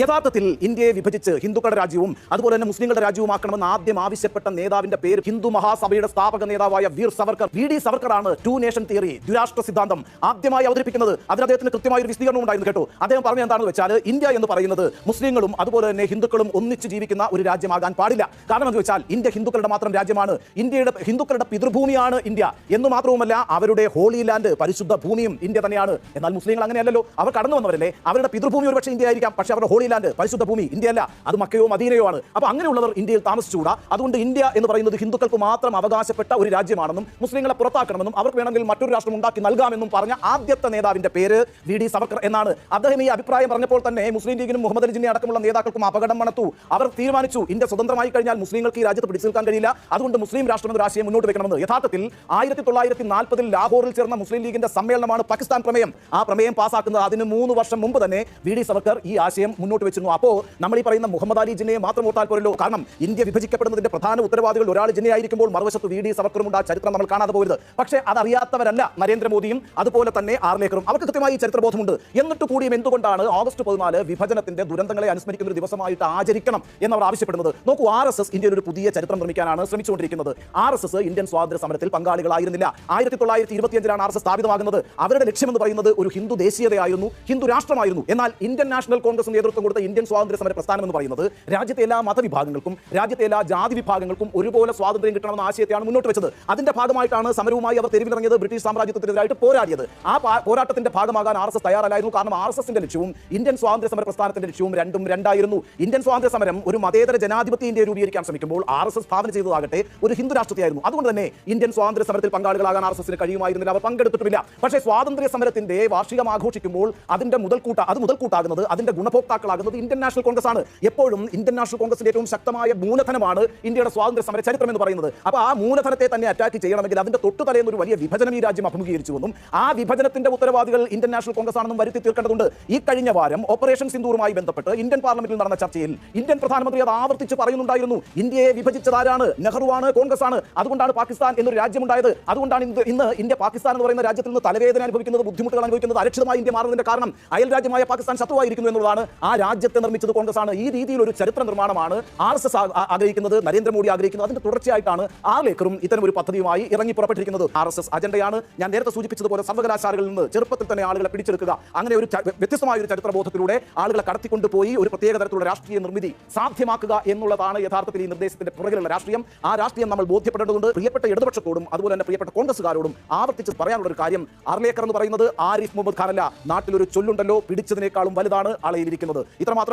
യഥാർത്ഥത്തിൽ ഇന്ത്യയെ വിഭജിച്ച് ഹിന്ദുക്കളുടെ രാജ്യവും അതുപോലെ തന്നെ മുസ്ലിങ്ങളുടെ രാജ്യവുമാക്കണമെന്ന് ആദ്യം ആവശ്യപ്പെട്ട നേതാവിന്റെ പേര് ഹിന്ദു മഹാസഭയുടെ സ്ഥാപക നേതാവായ വീർ സവർക്കർ വി.ഡി. സവർക്കറാണ് ടു നേഷൻ തിയറി, ദ്വിരാഷ്ട്ര സിദ്ധാന്തം ആദ്യമായി അവതരിപ്പിക്കുന്നത്. അതിന് അദ്ദേഹത്തിന് കൃത്യമായ ഒരു വിശദീകരണം ഉണ്ടായിരുന്നു കേട്ടോ. അദ്ദേഹം പറഞ്ഞ എന്താണെന്ന് വെച്ചാൽ ഇന്ത്യ എന്ന് പറയുന്നത് മുസ്ലിങ്ങളും അതുപോലെ തന്നെ ഹിന്ദുക്കളും ഒന്നിച്ച് ജീവിക്കുന്ന ഒരു രാജ്യമാകാൻ പാടില്ല. കാരണം എന്ന് വെച്ചാൽ ഇന്ത്യ ഹിന്ദുക്കളുടെ മാത്രം രാജ്യമാണ്, ഹിന്ദുക്കളുടെ പിതൃഭൂമിയാണ് ഇന്ത്യ എന്ന് മാത്രവുമല്ല അവരുടെ ഹോളി ലാൻഡ് പരിശുദ്ധ ഭൂമിയും ഇന്ത്യ തന്നെയാണ്. എന്നാൽ മുസ്ലിങ്ങൾ അങ്ങനെയല്ലല്ലോ, അവർ കടന്നു വന്നവരല്ലേ, അവരുടെ പിതൃഭൂമി ഒരു പക്ഷേ ഇന്ത്യ ആയിരിക്കാം, പക്ഷേ അവരുടെ ഹോളി ലാൻഡ് പരിശുദ്ധ ഭൂമി ഇന്ത്യയല്ല, അത് മക്കയോ മദീനയോ ആണ്. അപ്പോൾ അങ്ങനെയുള്ളവർ ഇന്ത്യയിൽ താമസിച്ചുകൂടാ. അതുകൊണ്ട് ഇന്ത്യ എന്ന് പറയുന്നത് ഹിന്ദുക്കൾക്ക് മാത്രം അവകാശപ്പെട്ട ഒരു രാജ്യമാണെന്നും മുസ്ലിങ്ങളെ പുറത്താക്കണമെന്നും അവർക്ക് വേണമെങ്കിൽ മറ്റൊരു രാഷ്ട്രം ഉണ്ടാക്കി നൽകാമെന്നും പറഞ്ഞ ആദ്യത്തെ നേതാവിന്റെ പേര് വി.ഡി. സവർക്കർ എന്നാണ്. അദ്ദേഹം ഈ അഭിപ്രായം പറഞ്ഞപ്പോൾ തന്നെ മുസ്ലിം ലീഗിനും മുഹമ്മദ് അലി ജിന്ന അടക്കമുള്ള നേതാക്കൾക്കും അപകടം മണത്തു. അവർ തീരുമാനിച്ചു ഇന്ത്യ സ്വതന്ത്രമായി കഴിഞ്ഞാൽ മുസ്ലിങ്ങൾക്ക് ഈ രാജ്യത്ത് പിടിച്ചു നിൽക്കാൻ കഴിയില്ല, അതുകൊണ്ട് മുസ്ലിം രാഷ്ട്രം എന്ന ആശയം മുന്നോട്ട് വെക്കണമെന്ന്. യഥാർത്ഥത്തിൽ 1940 ലാഹോറിൽ ചേർന്ന മുസ്ലിം ലീഗിന്റെ സമ്മേളനമാണ് പാകിസ്ഥാൻ പ്രമേയം. ആ പ്രമേയം പാസ്സാക്കുന്നത് അതിന് 3 വർഷം മുമ്പ് തന്നെ വി.ഡി. സവർക്കർ ഈ ആശയം മുന്നോട്ട് വെച്ചിരുന്നു. അപ്പോൾ നമ്മൾ ഈ പറയുന്ന മുഹമ്മദ് അലി ജിന്നയെ മാത്രം ഓർത്താൽ പോരല്ലോ. കാരണം ഇന്ത്യ വിഭജിക്കപ്പെടുന്നതിന്റെ പ്രധാന ഉത്തരവാദികൾ ഒരാൾ ജിന്നയായിരിക്കുമ്പോൾ മറുവശത്ത് വി.ഡി. സവർക്കറും ആ ചരിത്രം നമ്മൾ കാണാതെ പോകരുത്. പക്ഷേ അതറിയാത്തവരല്ല നരേന്ദ്രമോദിയും അതുപോലെ തന്നെ ആർലേക്കറും. അവർക്ക് കൃത്യമായി ചരിത്രബോധമുണ്ട്. എന്നിട്ട് കൂടിയും എന്തുകൊണ്ടാണ് ഓഗസ്റ്റ് 14 വിഭജനത്തിന്റെ ദുരന്തങ്ങളെ അനുസ്മരിക്കുന്ന ഒരു ദിവസമായിട്ട് ആചരിക്കണം എന്നവർ ആവശ്യപ്പെടുന്നത്? നോക്കൂ, RSS ഇന്ത്യയിൽ ഒരു പുതിയ ചരിത്രം നിർമ്മിക്കാനാണ് ശ്രമിച്ചുകൊണ്ടിരിക്കുന്നത്. RSS ഇന്ത്യൻ സ്വാതന്ത്ര്യ സമരത്തിൽ പങ്കാളികളായിരുന്നില്ല. 1925 RSS സ്ഥാപിതമാകുന്നത്. അവരുടെ ലക്ഷ്യമെന്ന് പറയുന്നത് ഒരു ഹിന്ദു ദേശീയതയായിരുന്നു, ഹിന്ദു രാഷ്ട്രമായിരുന്നു. എന്നാൽ ഇന്ത്യൻ നാഷണൽ കോൺഗ്രസ് നേതൃത്വം കൊടുത്ത ഇന്ത്യൻ സ്വാതന്ത്ര്യ സമര പ്രസ്ഥാനം എന്ന് പറയുന്നത് രാജ്യത്തെ എല്ലാ മതവിഭാഗങ്ങൾക്കും രാജ്യത്തെ എല്ലാ ജാതി വിഭാഗങ്ങൾക്കും ഒരുപോലെ സ്വാതന്ത്ര്യം കിട്ടണമെന്ന ആശയത്തെയാണ് മുന്നോട്ട് വെച്ചത്. അതിന്റെ ഭാഗമായിട്ടാണ് സമരവുമായി അവർ തെരുവിലിറങ്ങിയത്, ബ്രിട്ടീഷ് സാമ്രാജ്യത്തിനെതിരായിട്ട് പോരാടിയത്. ആ പോരാട്ടത്തിന്റെ ഭാഗമാകാൻ RSS തയ്യാറല്ലായിരുന്നു. കാരണം RSSന്റെ ലക്ഷ്യവും ഇന്ത്യൻ സ്വാതന്ത്ര്യ സമര പ്രസ്ഥാനത്തിന്റെ ലക്ഷ്യവും രണ്ടും രണ്ടായിരുന്നു. ഇന്ത്യൻ സ്വാതന്ത്ര്യ സമരം ഒരു മതേതര ജനാധിപത്യ ഇന്ത്യയെ രൂപീകരിക്കാൻ ശ്രമിക്കുമ്പോൾ RSS ഭാവന ചെയ്തതാകട്ടെ ഒരു ഹിന്ദു രാഷ്ട്രത്തെയായിരുന്നു. അതുകൊണ്ട് തന്നെ ഇന്ത്യൻ സ്വാതന്ത്ര്യ സമരത്തിൽ പങ്കാളികളാകാൻ RSSന് കഴിയുമായിരുന്നില്ല, അവർ പങ്കെടുത്തിട്ടുമില്ല. പക്ഷേ സ്വാതന്ത്ര്യ സമരത്തിന്റെ വാർഷികം ആഘോഷിക്കുമ്പോൾ അതിന്റെ മുതൽക്കൂട്ടാകുന്നത് അതിന്റെ ഗുണഭോക്താക്കളാകുന്നത് ഇന്ത്യൻ നാഷണൽ കോൺഗ്രസ് ആണ്. എപ്പോഴും ഇന്ത്യൻ നാഷണൽ കോൺഗ്രസിന്റെ ഏറ്റവും ശക്തമായ മൂലധനമാണ് ഇന്ത്യയുടെ സ്വാതന്ത്ര്യ സമര ചരിത്രം എന്ന് പറയുന്നത്. അപ്പോൾ ആ മൂലധനത്തെ തന്നെ അറ്റാക്ക് ചെയ്യണമെങ്കിൽ അതിന്റെ തൊട്ടു തലേന്ന് ഒരു വലിയ വിഭജനം ഈ രാജ്യം അഭിമുഖീകരിച്ചുവെന്നും ആ വിഭജനത്തിന്റെ ഉത്തരവാദികൾ ഇന്ത്യൻ നാഷണൽ കോൺഗ്രസ് ആണെന്നും വരുത്തി തീർക്കേണ്ടതുണ്ട്. ഈ കഴിഞ്ഞ വാരം ഓപ്പറേഷൻ സിന്ദൂറുമായി ബന്ധപ്പെട്ട് ഇന്ത്യൻ പാർലമെന്റിൽ നടന്ന ചർച്ചയിൽ ഇന്ത്യൻ പ്രധാനമന്ത്രി അത് ആവർത്തിച്ച് പറയുന്നുണ്ടായിരുന്നു. ഇന്ത്യയെ വിഭജിച്ചതാരാണ്? നെഹ്റുവാണ്, കോൺഗ്രസ് ആണ്. അതുകൊണ്ടാണ് പാകിസ്ഥാൻ എന്നൊരു രാജ്യമുണ്ടായത്. അതുകൊണ്ടാണ് ഇന്ന് ഇന്ത്യ പാകിസ്ഥാൻ എന്ന് പറയുന്ന രാജ്യത്തിൽ നിന്ന് തലവേദന അനുഭവിക്കുന്നത്, ബുദ്ധിമുട്ടുകൾ അനുഭവിക്കുന്നത്, അരക്ഷിതമായി ഇന്ത്യ മാറുന്നതിന്റെ കാരണം അയൽ രാജ്യമായ പാകിസ്ഥാൻ ശത്രുവായിരിക്കുന്നു എന്നുള്ളതാണ്. ആ രാജ്യത്തെ നിർമ്മിച്ചത് കോൺഗ്രസ് ആണ്. ഈ രീതിയിൽ ഒരു ചരിത്ര നിർമ്മാണമാണ് RSS ആഗ്രഹിക്കുന്നത്, നരേന്ദ്രമോദി ആഗ്രഹിക്കുന്നത്. അതിന്റെ തുടർച്ചയായിട്ടാണ് ആർലേക്കറും ഇത്തരം ഒരു പദ്ധതിയുമായി ഇറങ്ങി പുറപ്പെട്ടിരിക്കുന്നത്. RSS അജണ്ടയാണ് ഞാൻ നേരത്തെ സൂചിപ്പിച്ചതുപോലെ സർവകലാശാലകളിൽ നിന്ന് ചെറുപ്പത്തിൽ തന്നെ ആളുകളെ പിടിച്ചെടുക്കുക, അങ്ങനെ ഒരു വ്യത്യസ്തമായ ഒരു ചരിത്രബോധത്തിലൂടെ ആളുകളെ കടത്തിക്കൊണ്ടുപോയി ഒരു പ്രത്യേക തരത്തിലുള്ള രാഷ്ട്രീയ നിർമ്മിതി സാധ്യമാക്കുക എന്നുള്ളതാണ് യഥാർത്ഥത്തിൽ ഈ നിർദ്ദേശത്തിന്റെ പുറകിലുള്ള രാഷ്ട്രീയം. ആ രാഷ്ട്രീയം നമ്മൾ ബോധ്യപ്പെടേണ്ടതുണ്ട്. പ്രിയപ്പെട്ട ഇടതുപക്ഷത്തോടും അതുപോലെ തന്നെ പ്രിയപ്പെട്ട കോൺഗ്രസ്സുകാരോടും ആവർത്തിച്ച് പറയാനുള്ള ഒരു കാര്യം, ആർലേക്കർ എന്ന് പറയുന്നത് ആരിഫ് മുഹമ്മദ് ഖാനല്ല. നാട്ടിലൊരു ചൊല്ലുണ്ടല്ലോ, പിടിച്ചതിനേക്കാളും വലുതാണ് അളയിലിരിക്കുന്നത്. ഇത്രമാത്രം.